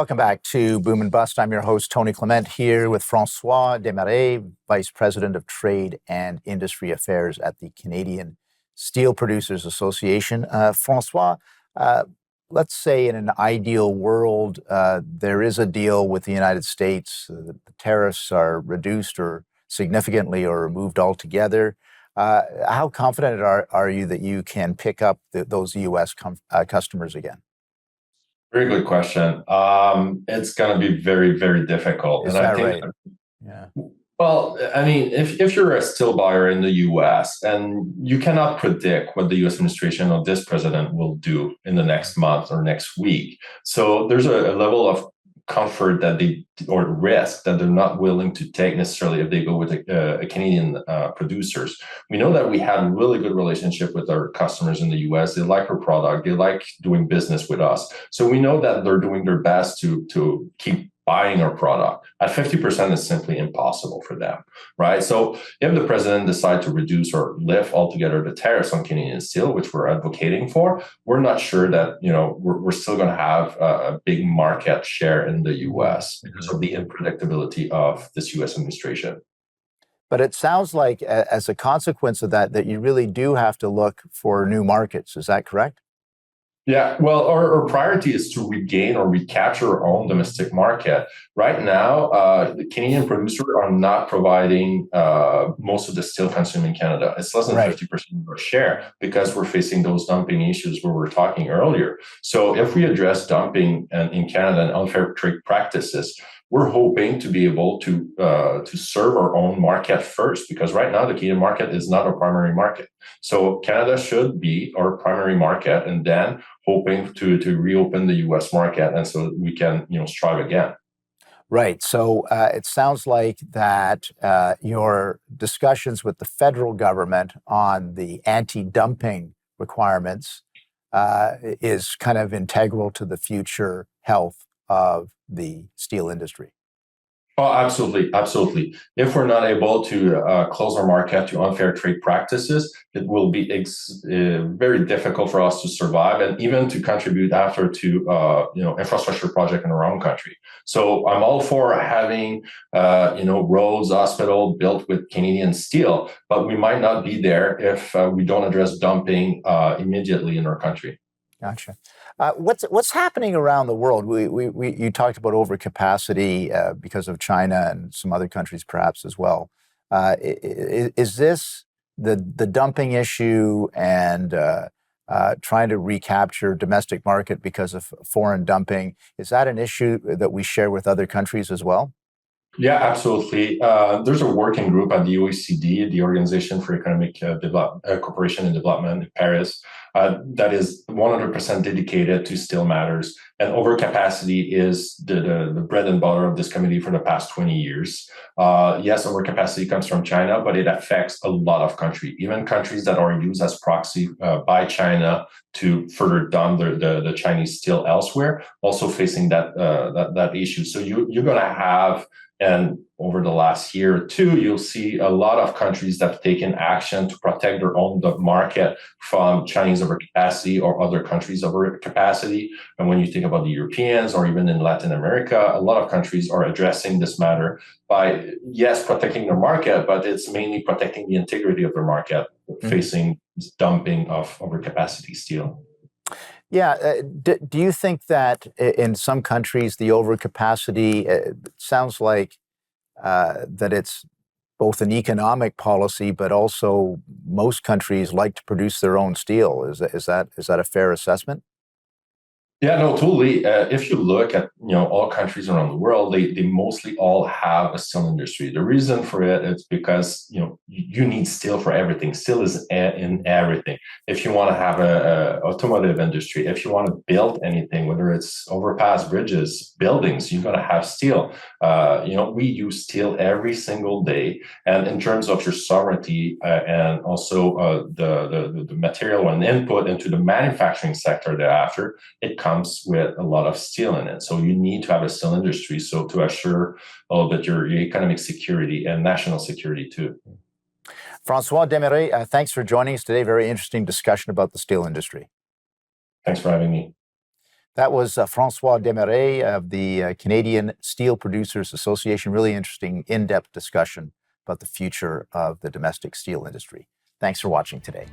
Welcome back to Boom and Bust. I'm your host, Tony Clement, here with Francois Desmarais, Vice President of Trade and Industry Affairs at the Canadian Steel Producers Association. Francois, let's say in an ideal world, there is a deal with the United States. The tariffs are reduced or significantly or removed altogether. How confident are you that you can pick up those U.S. customers again? Very good question. It's going to be very, very difficult. Is And I that think, right? Yeah. well, I mean, if you're a steel buyer in the US and you cannot predict what the US administration or this president will do in the next month or next week. So there's a level of comfort that or risk that they're not willing to take necessarily if they go with a Canadian producers. We know that we have a really good relationship with our customers in the US. They like our product. They like doing business with us. So we know that they're doing their best to keep buying our product. At 50% is simply impossible for them, right? So if the president decides to reduce or lift altogether the tariffs on Canadian steel, which we're advocating for, we're not sure that we're still going to have a big market share in the US because of the unpredictability of this US administration. But it sounds like as a consequence of that you really do have to look for new markets. Is that correct? Yeah, well, our priority is to regain or recapture our own domestic market. Right now, the Canadian producers are not providing most of the steel consumed in Canada. It's less than 50% of our share because we're facing those dumping issues where we were talking earlier. So if we address dumping in Canada and unfair trade practices, we're hoping to be able to serve our own market first, because right now the Canadian market is not our primary market. So Canada should be our primary market, and then hoping to reopen the U.S. market, and so we can strive again. Right. So it sounds like that your discussions with the federal government on the anti-dumping requirements is kind of integral to the future health of the steel industry. Oh, absolutely. Absolutely. If we're not able to close our market to unfair trade practices, it will be very difficult for us to survive and even to contribute after to infrastructure project in our own country. So I'm all for having roads, hospital built with Canadian steel, but we might not be there if we don't address dumping immediately in our country. Gotcha. What's happening around the world? You talked about overcapacity because of China and some other countries perhaps as well. Is this the dumping issue and trying to recapture domestic market because of foreign dumping? Is that an issue that we share with other countries as well? Yeah, absolutely. There's a working group at the OECD, the Organization for Economic Cooperation and Development in Paris, that is 100% dedicated to steel matters. And overcapacity is the bread and butter of this committee for the past 20 years. Yes, overcapacity comes from China, but it affects a lot of countries, even countries that are used as proxy by China to further dump the Chinese steel elsewhere, also facing that issue. So you're going to have, and over the last year or two, you'll see a lot of countries that have taken action to protect their own market from Chinese overcapacity or other countries' overcapacity. And when you think about the Europeans or even in Latin America, a lot of countries are addressing this matter by, yes, protecting their market, but it's mainly protecting the integrity of their market, facing this dumping of overcapacity steel. Yeah. Do you think that in some countries, the overcapacity sounds like that it's both an economic policy, but also most countries like to produce their own steel? Is that a fair assessment? Yeah, no, totally. If you look at all countries around the world, they mostly all have a steel industry. The reason for it is because you need steel for everything. Steel is in everything. If you want to have a automotive industry, if you want to build anything, whether it's overpass, bridges, buildings, you're going to have steel. We use steel every single day. And in terms of your sovereignty and also the material and input into the manufacturing sector thereafter, it comes with a lot of steel in it. So you need to have a steel industry so to assure a little bit your economic security and national security too. Francois Desmarais, thanks for joining us today. Very interesting discussion about the steel industry. Thanks for having me. That was Francois Desmarais of the Canadian Steel Producers Association. Really interesting, in-depth discussion about the future of the domestic steel industry. Thanks for watching today.